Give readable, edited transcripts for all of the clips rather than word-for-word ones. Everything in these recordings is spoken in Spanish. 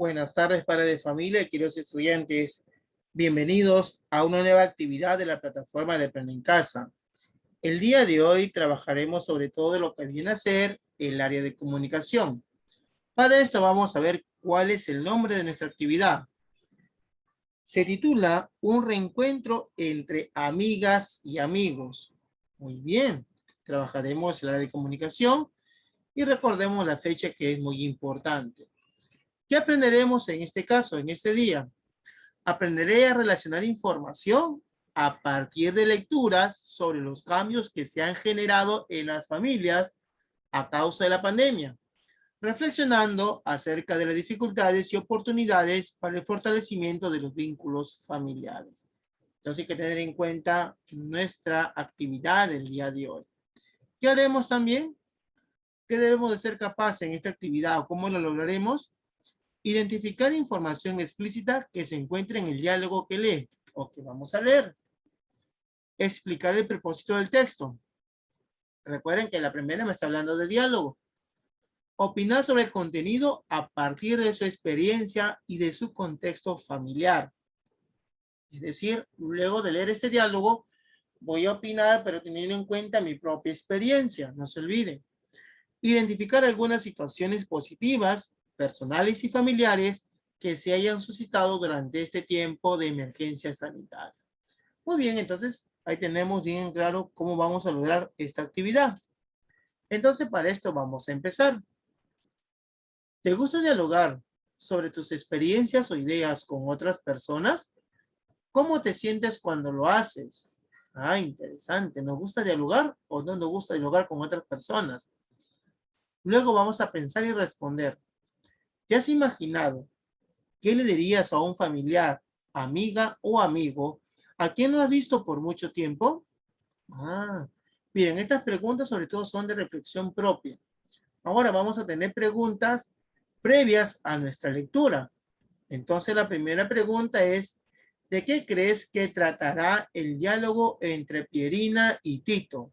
Buenas tardes, padres de familia y queridos estudiantes. Bienvenidos a una nueva actividad de la plataforma de Aprende en Casa. El día de hoy trabajaremos sobre todo lo que viene a ser el área de comunicación. Para esto vamos a ver cuál es el nombre de nuestra actividad. Se titula Un reencuentro entre amigas y amigos. Muy bien, trabajaremos el área de comunicación y recordemos la fecha que es muy importante. ¿Qué aprenderemos en este caso, en este día? Aprenderé a relacionar información a partir de lecturas sobre los cambios que se han generado en las familias a causa de la pandemia, reflexionando acerca de las dificultades y oportunidades para el fortalecimiento de los vínculos familiares. Entonces hay que tener en cuenta nuestra actividad del día de hoy. ¿Qué haremos también? ¿Qué debemos de ser capaces en esta actividad o cómo lo lograremos? Identificar información explícita que se encuentre en el diálogo que lee o que vamos a leer. Explicar el propósito del texto. Recuerden que la primera me está hablando de diálogo. Opinar sobre el contenido a partir de su experiencia y de su contexto familiar. Es decir, luego de leer este diálogo, voy a opinar, pero teniendo en cuenta mi propia experiencia. No se olviden. Identificar algunas situaciones positivas, personales y familiares que se hayan suscitado durante este tiempo de emergencia sanitaria. Muy bien, entonces ahí tenemos bien claro cómo vamos a lograr esta actividad. Entonces para esto vamos a empezar. ¿Te gusta dialogar sobre tus experiencias o ideas con otras personas? ¿Cómo te sientes cuando lo haces? Ah, interesante. ¿Nos gusta dialogar o no nos gusta dialogar con otras personas? Luego vamos a pensar y responder. ¿Te has imaginado qué le dirías a un familiar, amiga o amigo a quien no has visto por mucho tiempo? Ah, miren, estas preguntas sobre todo son de reflexión propia. Ahora vamos a tener preguntas previas a nuestra lectura. Entonces la primera pregunta es, ¿de qué crees que tratará el diálogo entre Pierina y Tito?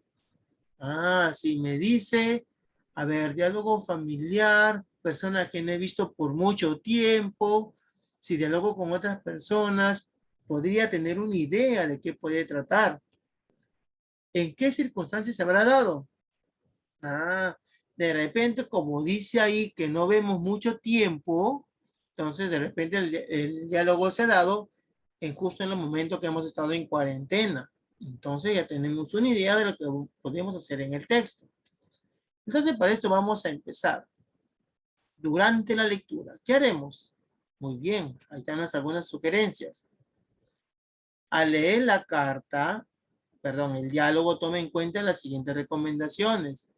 Ah, si me dice, a ver, diálogo familiar, persona que no he visto por mucho tiempo, si dialogo con otras personas, podría tener una idea de qué puede tratar. ¿En qué circunstancias se habrá dado? Ah, de repente, como dice ahí que no vemos mucho tiempo, entonces de repente el diálogo se ha dado justo en los momentos que hemos estado en cuarentena. Entonces ya tenemos una idea de lo que podemos hacer en el texto. Entonces para esto vamos a empezar. Durante la lectura, ¿qué haremos? Muy bien, ahí están algunas sugerencias. Al leer la carta, el diálogo, toma en cuenta las siguientes recomendaciones.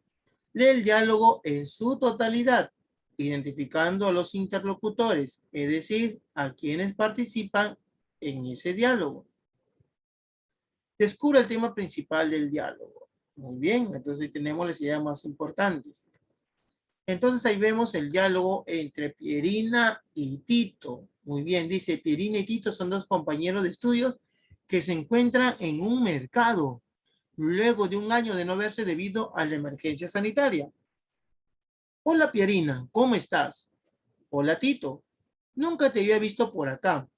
Lee el diálogo en su totalidad, identificando a los interlocutores, es decir, a quienes participan en ese diálogo. Descubre el tema principal del diálogo. Muy bien, entonces tenemos las ideas más importantes. Entonces ahí vemos el diálogo entre Pierina y Tito. Muy bien, dice Pierina y Tito son dos compañeros de estudios que se encuentran en un mercado luego de un año de no verse debido a la emergencia sanitaria. Hola Pierina, ¿cómo estás? Hola Tito, nunca te había visto por acá.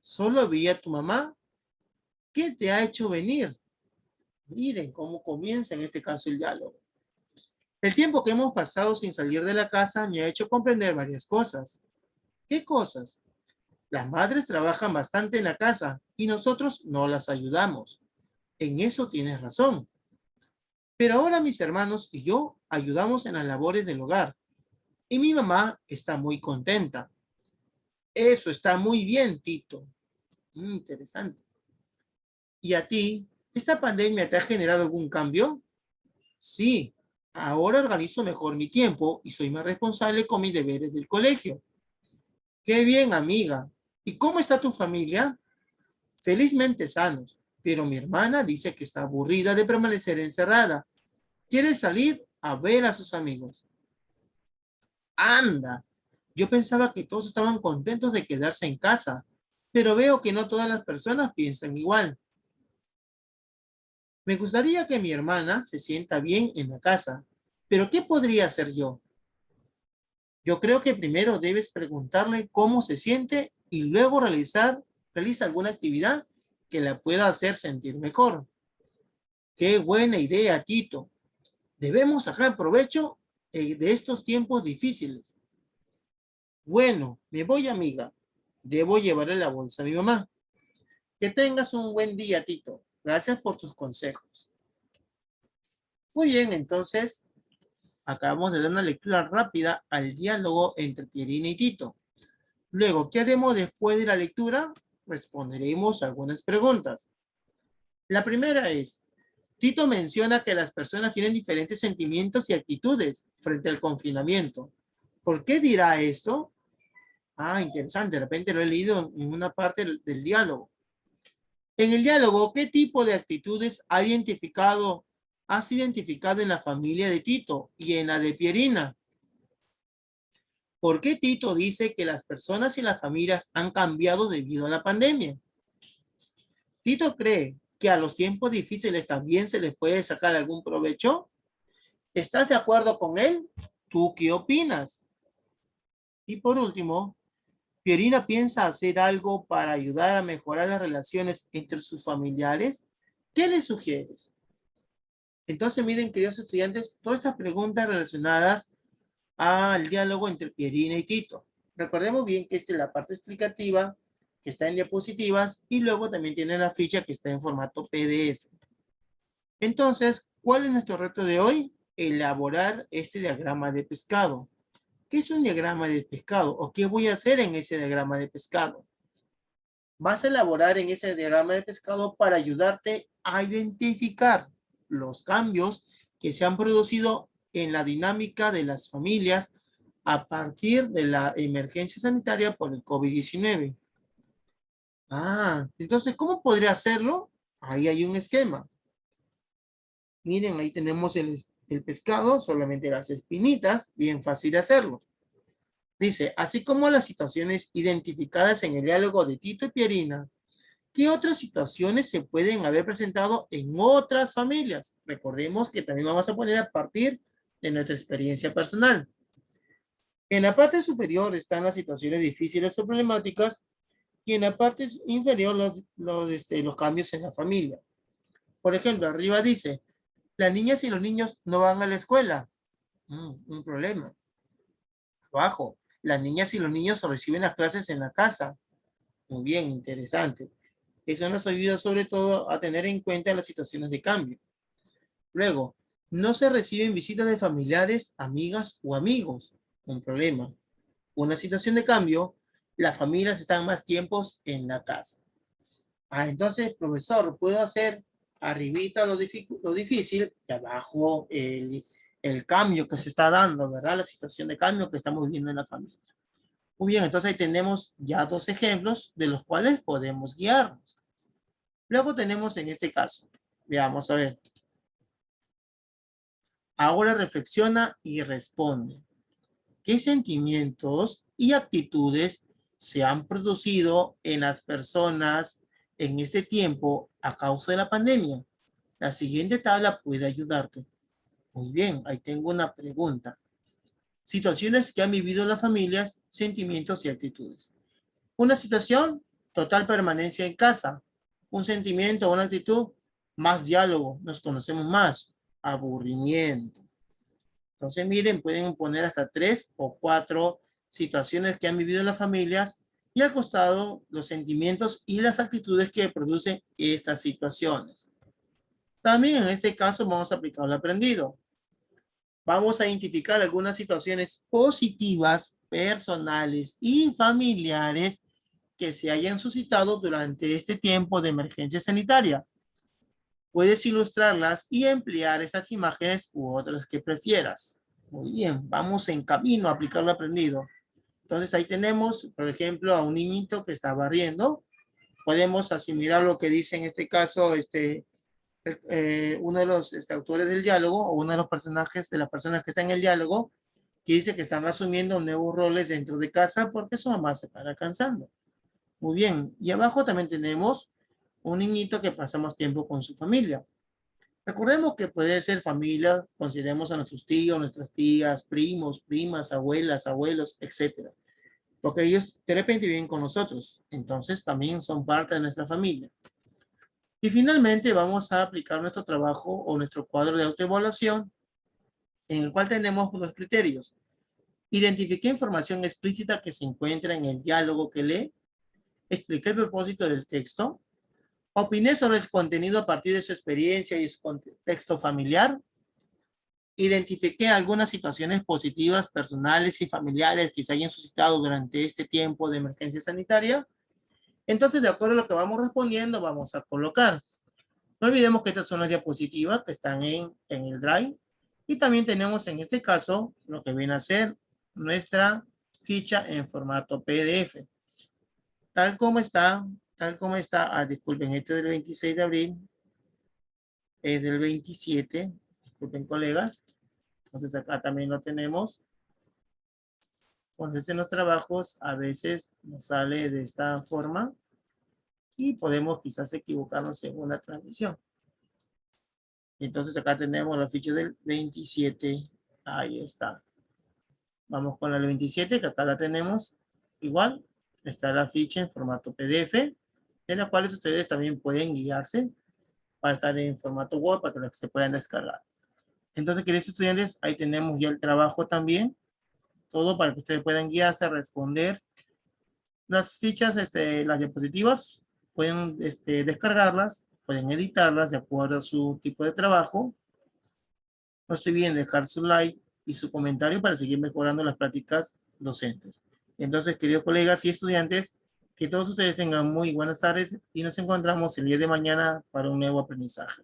Solo vi a tu mamá. ¿Qué te ha hecho venir? Miren cómo comienza en este caso el diálogo. El tiempo que hemos pasado sin salir de la casa me ha hecho comprender varias cosas. ¿Qué cosas? Las madres trabajan bastante en la casa y nosotros no las ayudamos. En eso tienes razón. Pero ahora mis hermanos y yo ayudamos en las labores del hogar y mi mamá está muy contenta. Eso está muy bien, Tito. Interesante. ¿Y a ti? ¿Esta pandemia te ha generado algún cambio? Sí, ahora organizo mejor mi tiempo y soy más responsable con mis deberes del colegio. Qué bien, amiga. ¿Y cómo está tu familia? Felizmente sanos, pero mi hermana dice que está aburrida de permanecer encerrada. Quiere salir a ver a sus amigos. Anda, yo pensaba que todos estaban contentos de quedarse en casa, pero veo que no todas las personas piensan igual. Me gustaría que mi hermana se sienta bien en la casa, pero ¿qué podría hacer yo? Yo creo que primero debes preguntarle cómo se siente y luego realiza alguna actividad que la pueda hacer sentir mejor. Qué buena idea, Tito. Debemos sacar provecho de estos tiempos difíciles. Bueno, me voy, amiga. Debo llevarle la bolsa a mi mamá. Que tengas un buen día, Tito. Gracias por tus consejos. Muy bien, entonces acabamos de dar una lectura rápida al diálogo entre Pierina y Tito. Luego, ¿qué haremos después de la lectura? Responderemos algunas preguntas. La primera es, Tito menciona que las personas tienen diferentes sentimientos y actitudes frente al confinamiento. ¿Por qué dirá esto? Ah, interesante, de repente lo he leído en una parte del diálogo. En el diálogo, ¿qué tipo de actitudes has identificado en la familia de Tito y en la de Pierina? ¿Por qué Tito dice que las personas y las familias han cambiado debido a la pandemia? ¿Tito cree que a los tiempos difíciles también se les puede sacar algún provecho? ¿Estás de acuerdo con él? ¿Tú qué opinas? Y por último, ¿Pierina piensa hacer algo para ayudar a mejorar las relaciones entre sus familiares? ¿Qué le sugieres? Entonces, miren, queridos estudiantes, todas estas preguntas relacionadas al diálogo entre Pierina y Tito. Recordemos bien que esta es la parte explicativa que está en diapositivas y luego también tiene la ficha que está en formato PDF. Entonces, ¿cuál es nuestro reto de hoy? Elaborar este diagrama de pescado. ¿Qué es un diagrama de pescado? ¿O qué voy a hacer en ese diagrama de pescado? Vas a elaborar en ese diagrama de pescado para ayudarte a identificar los cambios que se han producido en la dinámica de las familias a partir de la emergencia sanitaria por el COVID-19. Ah, entonces, ¿cómo podría hacerlo? Ahí hay un esquema. Miren, ahí tenemos el pescado, solamente las espinitas, bien fácil de hacerlo. Dice, así como las situaciones identificadas en el diálogo de Tito y Pierina, ¿qué otras situaciones se pueden haber presentado en otras familias? Recordemos que también vamos a poner a partir de nuestra experiencia personal. En la parte superior están las situaciones difíciles o problemáticas y en la parte inferior los cambios en la familia. Por ejemplo, arriba dice, las niñas y los niños no van a la escuela. Un problema. Abajo, las niñas y los niños reciben las clases en la casa. Muy bien, interesante. Eso nos ayuda sobre todo a tener en cuenta las situaciones de cambio. Luego, no se reciben visitas de familiares, amigas o amigos. Un problema. Una situación de cambio, las familias están más tiempos en la casa. Entonces, profesor, puedo hacer arribita lo difícil y abajo el cambio que se está dando, ¿verdad? La situación de cambio que estamos viviendo en la familia. Muy bien, entonces ahí tenemos ya dos ejemplos de los cuales podemos guiarnos. Luego tenemos en este caso, veamos a ver. Ahora reflexiona y responde. ¿Qué sentimientos y actitudes se han producido en las personas en este tiempo a causa de la pandemia? La siguiente tabla puede ayudarte. Muy bien, ahí tengo una pregunta. Situaciones que han vivido las familias, sentimientos y actitudes. Una situación, total permanencia en casa. Un sentimiento o una actitud, más diálogo, nos conocemos más. Aburrimiento. Entonces, miren, pueden poner hasta 3 o 4 situaciones que han vivido las familias y al costado los sentimientos y las actitudes que producen estas situaciones. También en este caso vamos a aplicar lo aprendido. Vamos a identificar algunas situaciones positivas, personales y familiares que se hayan suscitado durante este tiempo de emergencia sanitaria. Puedes ilustrarlas y emplear estas imágenes u otras que prefieras. Muy bien, vamos en camino a aplicar lo aprendido. Entonces ahí tenemos, por ejemplo, a un niñito que está barriendo. Podemos asimilar lo que dice en este caso uno de los autores del diálogo o uno de los personajes de las personas que está en el diálogo que dice que están asumiendo nuevos roles dentro de casa porque su mamá se para cansando. Muy bien, y abajo también tenemos un niñito que pasa más tiempo con su familia. Recordemos que puede ser familia, consideremos a nuestros tíos, nuestras tías, primos, primas, abuelas, abuelos, etcétera. Porque ellos de repente viven con nosotros, entonces también son parte de nuestra familia. Y finalmente vamos a aplicar nuestro trabajo o nuestro cuadro de autoevaluación, en el cual tenemos los criterios. Identifiqué información explícita que se encuentra en el diálogo que lee, expliqué el propósito del texto, opiné sobre el contenido a partir de su experiencia y su contexto familiar, identifiqué algunas situaciones positivas, personales y familiares que se hayan suscitado durante este tiempo de emergencia sanitaria. Entonces, de acuerdo a lo que vamos respondiendo, vamos a colocar. No olvidemos que estas son las diapositivas que están en el Drive. Y también tenemos en este caso lo que viene a ser nuestra ficha en formato PDF. Tal como está, disculpen, este es del 26 de abril, es del 27, disculpen colegas. Entonces acá también lo tenemos. Entonces en los trabajos a veces nos sale de esta forma y podemos quizás equivocarnos en una transmisión. Entonces acá tenemos la ficha del 27. Ahí está. Vamos con la del 27, que acá la tenemos. Igual, está la ficha en formato PDF, de las cuales ustedes también pueden guiarse para estar en formato Word para que se puedan descargar. Entonces, queridos estudiantes, ahí tenemos ya el trabajo también. Todo para que ustedes puedan guiarse, responder. Las fichas, las diapositivas, pueden descargarlas, pueden editarlas de acuerdo a su tipo de trabajo. No se olviden dejar su like y su comentario para seguir mejorando las prácticas docentes. Entonces, queridos colegas y estudiantes, que todos ustedes tengan muy buenas tardes y nos encontramos el día de mañana para un nuevo aprendizaje.